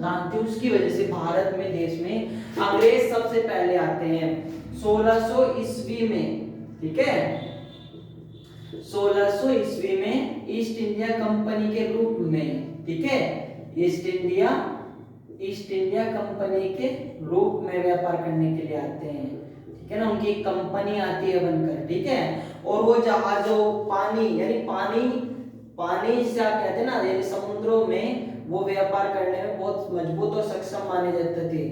संतान थे, उसकी वजह से भारत में, देश में अंग्रेज सबसे पहले आते हैं 1600 ईस्वी में। ठीक है, 1600 ईस्वी में ईस्ट इंडिया कंपनी के रूप में, ठीक है, ईस्ट इंडिया कंपनी के रूप में व्यापार करने के लिए आते हैं। ठीक है ना, उनकी एक कंपनी आती है बनकर। ठीक है, और वो जहाजों, पानी यानी पानी से आप कहते हैं ना, यानी समुद्रों में वो व्यापार करने में बहुत मजबूत और सक्षम माने जाते थे।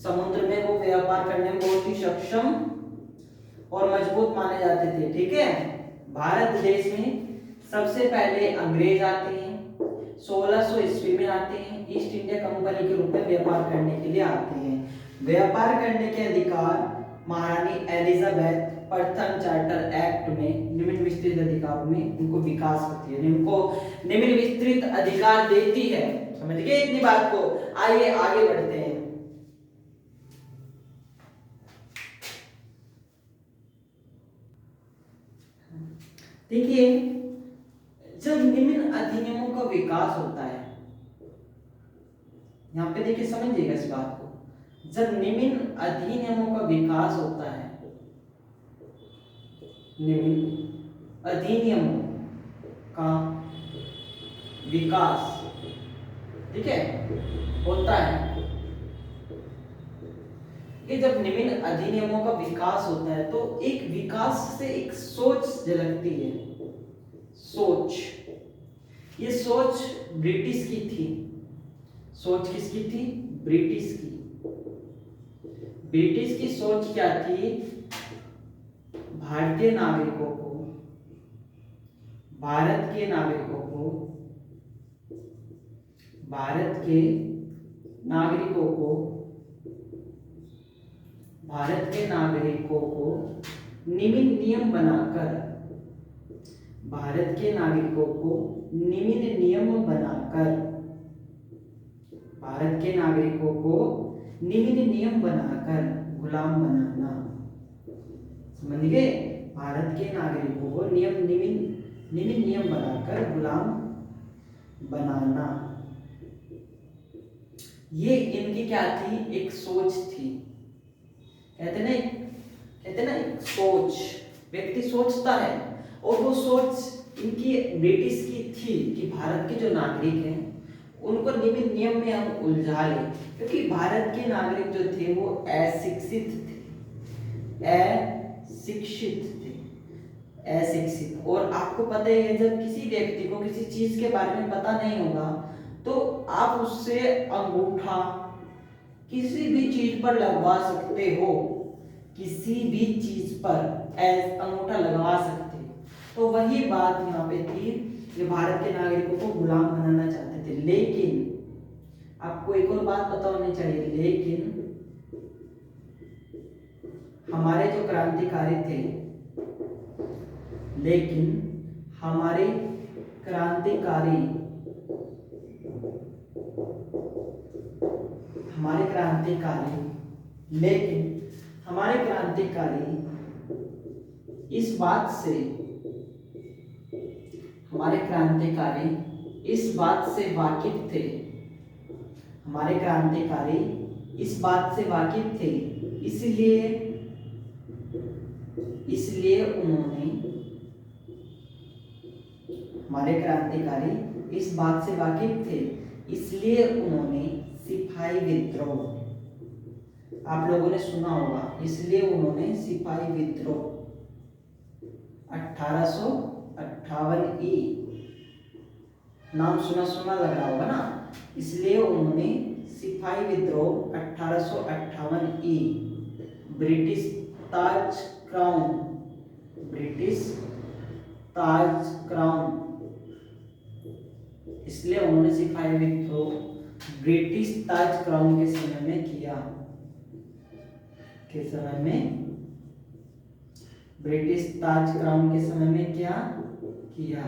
समुद्र में वो व्यापार करने में बहुत ही सक्षम और मजबूत माने जाते थे। ठीक है, भारत देश में सबसे पहले अंग्रेज आते हैं, 1600 ईस्वी में आते हैं, ईस्ट इंडिया कंपनी के रूप में व्यापार करने के लिए आते हैं। व्यापार करने के अधिकार महारानी एलिजाबेथ प्रथम चार्टर एक्ट में निम्न विस्तृत अधिकारों में उनको विकास करती है, उनको निम्न विस्तृत अधिकार देती है। समझ गए इतनी बात को? आइए आगे बढ़ते हैं। देखिए, जब निम्न अधिनियमों का विकास होता है, यहां पे देखिए समझिएगा इस बात को, जब निम्न अधिनियमों का विकास होता है, निम्न अधिनियमों का विकास, ठीक है, होता है, कि जब निम्न अधिनियमों का विकास होता है तो एक विकास से एक सोच झलकती है। सोच, ये सोच ब्रिटिश की थी। सोच किसकी थी? ब्रिटिश की। ब्रिटिश की सोच क्या थी? भारतीय नागरिकों को, भारत के नागरिकों को, भारत के नागरिकों को, भारत के नागरिकों को निम्न नियम बनाकर, भारत के नागरिकों को निम्न नियम बनाकर, भारत के नागरिकों को निम्न नियम बनाकर गुलाम बनाना। समझ गए? भारत के नागरिकों को निम्न नियम बनाकर गुलाम बनाना, ये इनकी क्या थी? एक सोच थी। कहते ना एक सोच, व्यक्ति सोचता है, और वो सोच इनकी ब्रिटिश की थी कि भारत के जो नागरिक हैं उनको निम्न नियम में हम उलझा लें, क्योंकि भारत के नागरिक जो थे वो अशिक्षित थे, अशिक्षित। और आपको पता ही है, जब किसी व्यक्ति को किसी चीज के बारे में पता नहीं होगा तो आप उससे अंगूठा किसी भी चीज पर लगवा सकते हो, किसी भी चीज पर अंगूठा लगवा सकते हो। तो वही बात यहाँ पे थी, जो भारत के नागरिकों को गुलाम बनाना चाहते थे। लेकिन आपको एक और बात पता होनी चाहिए, लेकिन हमारे जो क्रांतिकारी थे, लेकिन हमारे क्रांतिकारी, लेकिन हमारे क्रांतिकारी इस बात से, हमारे क्रांतिकारी इस बात से वाकिफ थे, हमारे क्रांतिकारी इस बात से वाकिफ थे, इसलिए उन्होंने, हमारे क्रांतिकारी इस बात से वाकिफ थे, इसलिए उन्होंने सिपाही विद्रोह, आप लोगों ने सुना होगा, इसलिए उन्होंने सिपाही विद्रोह 1858 ई, नाम सुना लग रहा होगा ना, इसलिए उन्होंने सिपाही विद्रोह 1858 ई, ब्रिटिश ताज क्राउन, इसलिए उन्होंने सिपाही विद्रोह ब्रिटिश ताज क्राउन के समय में किया, के समय में, ब्रिटिश ताज क्राउन के समय में क्या किया,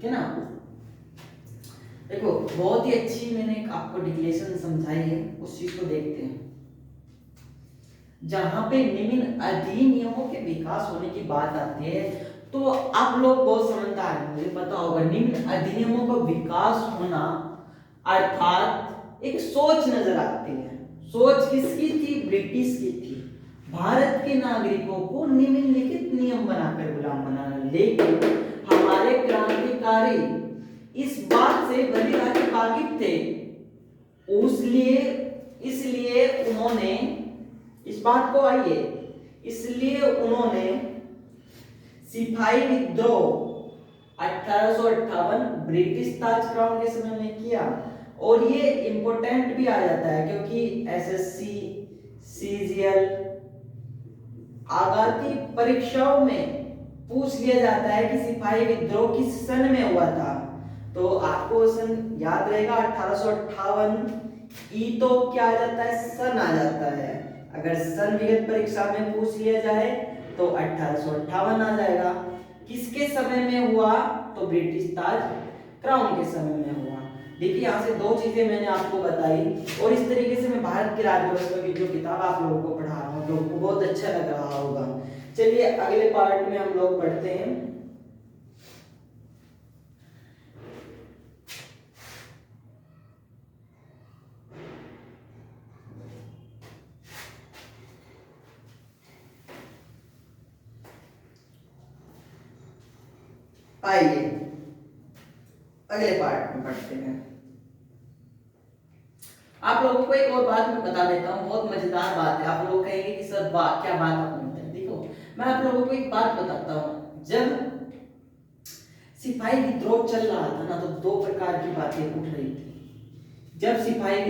क्या ना। देखो, बहुत ही अच्छी मैंने आपको डिक्लेरेशन समझाई है, उस चीज को देखते हैं। जहां पे निम्न अधिनियमों के विकास होने की बात आती है, तो आप लोग बहुत समझदार हैं, मुझे पता होगा, निम्न अधिनियमों का विकास होना अर्थात एक सोच नजर आती है। सोच किसकी थी? ब्रिटिश की थी। भारत के नागरिकों को निम्नलिखित नियम बनाकर गुलाम बनाना। लेकिन हमारे क्रांतिकारी इस बात से भली भांति वाकिफ थे, इसलिए उन्होंने इस बात को इसलिए उन्होंने सिपाही विद्रोह 1858 ब्रिटिश ताज क्राउन के समय में किया। और ये इंपॉर्टेंट भी आ जाता है क्योंकि एसएससी, सीजीएल आगामी परीक्षाओं में पूछ लिया जाता है कि सिपाही विद्रोह किस सन में हुआ था। तो आपको सन याद रहेगा 1858। ई तो क्या आ जाता है? सन आ जाता है। अगर सन विगत परीक्षा में पूछ लिया जाए तो 1858 आ जाएगा। किसके समय में हुआ? तो ब्रिटिश ताज क्राउन के समय में हुआ। देखिए यहाँ से दो चीजें मैंने आपको बताई और इस तरीके से मैं भारत की राज्यव्यवस्था की जो किताब आप लोगों को पढ़ा रहा हूँ, लोगों को बहुत अच्छा लग रहा होगा। चलिए अगले पार्ट में हम लोग पढ़ते हैं। आइए अगले पार्ट में पढ़ते हैं। आप लोगों को एक और बात मैं बता देता हूँ, बहुत मजेदार बात है। आप लोग कहेंगे कि सर क्या बात आपने बताई। देखो मैं आप लोगों को एक बात बताता हूँ। जब सिपाही विद्रोह चल रहा था ना, तो दो प्रकार की बातें उठ रही थी। जब सिपाही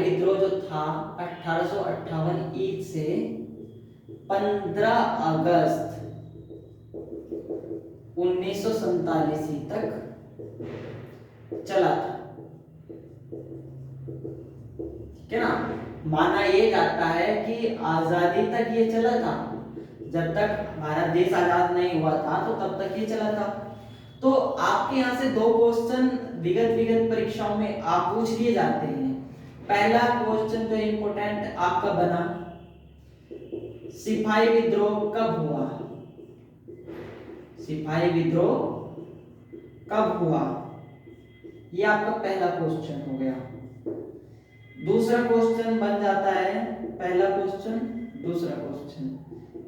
विद्रोह जो था 1858 ईद से 15 अगस्त 1947 तक चला था, ठीक है ना। माना ये जाता है कि आजादी तक ये चला था। जब तक भारत देश आजाद नहीं हुआ था तो तब तक ये चला था। तो आपके यहाँ से दो क्वेश्चन विगत परीक्षाओं में आप पूछ लिए जाते हैं। पहला क्वेश्चन जो इंपोर्टेंट आपका बना, सिपाही विद्रोह कब हुआ? सिपाही विद्रोह कब हुआ? ये आपका पहला क्वेश्चन हो गया। दूसरा क्वेश्चन बन जाता है, पहला क्वेश्चन दूसरा क्वेश्चन,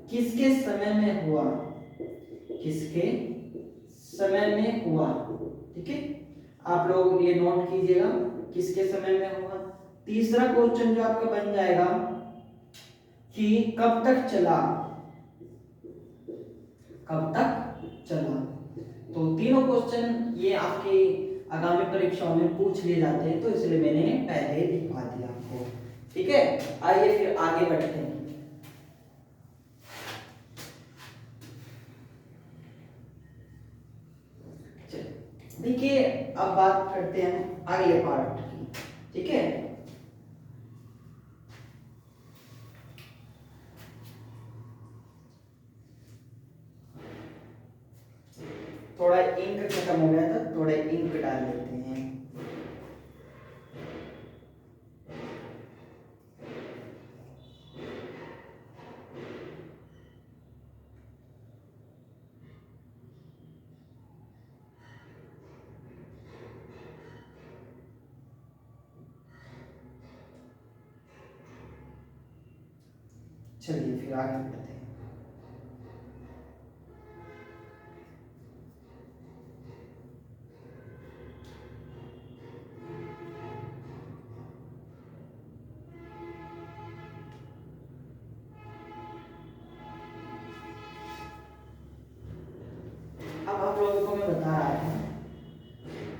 किसके समय में हुआ? किसके समय में हुआ? ठीक है, आप लोग ये नोट कीजिएगा, किसके समय में हुआ। तीसरा क्वेश्चन जो आपका बन जाएगा कि कब तक चला? कब तक चला? तो तीनों क्वेश्चन ये आपके आगामी परीक्षाओं में पूछ लिए जाते हैं, तो इसलिए मैंने पहले लिखवा दिया आपको। ठीक है, आइए फिर आगे बढ़ते हैं। देखिए अब बात करते हैं अगले पार्ट की। ठीक है, थोड़ा इंक खत्म हो गया था, थोड़ा इंक डाल लेते हैं। चलिए फिर आगे बढ़ते हैं। अब आप लोगों को मैं बता रहा था,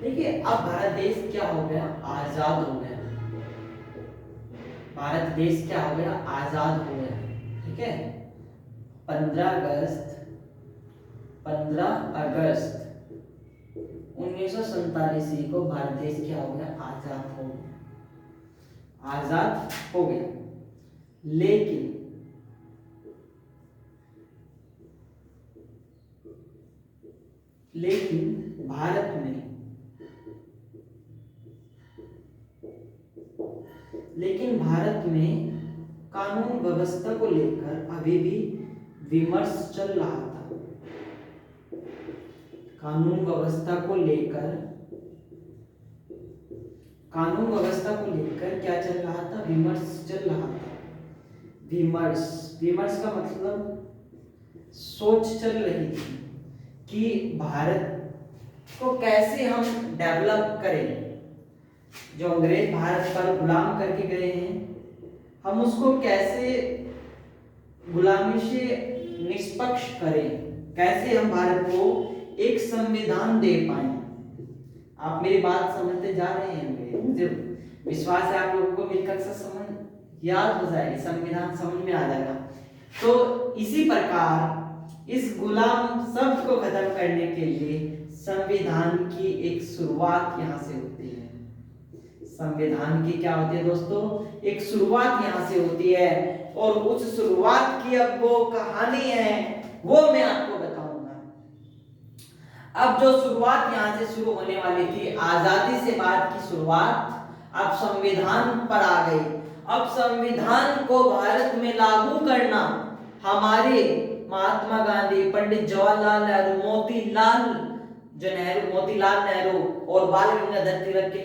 देखिए अब भारत देश क्या हो गया? आजाद हो गया। भारत देश क्या हो गया? आजाद हो गया। ठीक है, 15 अगस्त 1947 को भारत देश क्या हो गया? आजाद हो गया। आजाद हो गया। लेकिन भारत में कानून व्यवस्था को लेकर अभी भी विमर्श चल रहा था। कानून व्यवस्था को लेकर कानून व्यवस्था को लेकर क्या चल रहा था, विमर्श चल रहा था। विमर्श, विमर्श का मतलब सोच चल रही थी कि भारत को कैसे हम डेवलप करें। जो अंग्रेज भारत पर गुलाम करके गए हैं, हम उसको कैसे गुलामी से निष्पक्ष करें, कैसे हम भारत को एक संविधान दे पाए। आप मेरी बात समझते जा रहे हैं, मुझे विश्वास है आप लोगों को मिलकर से समझ याद हो जाएगी, संविधान समझ में आ जाएगा। तो इसी प्रकार इस गुलाम शब्द को खत्म करने के लिए संविधान की एक शुरुआत यहाँ से होती है। संविधान की क्या होती है दोस्तों, एक शुरुआत यहाँ से होती है, और उस शुरुआत की अब वो कहानी है वो मैं आपको बताऊंगा। अब जो शुरुआत यहाँ से शुरू होने वाली थी, आजादी से बाद की शुरुआत, अब संविधान पर आ गई। अब संविधान को भारत में लागू करना हमारे महात्मा गांधी, पंडित जवाहरलाल नेहरू, मोतीलाल नेहरू और बाल गंगाधर तिलक के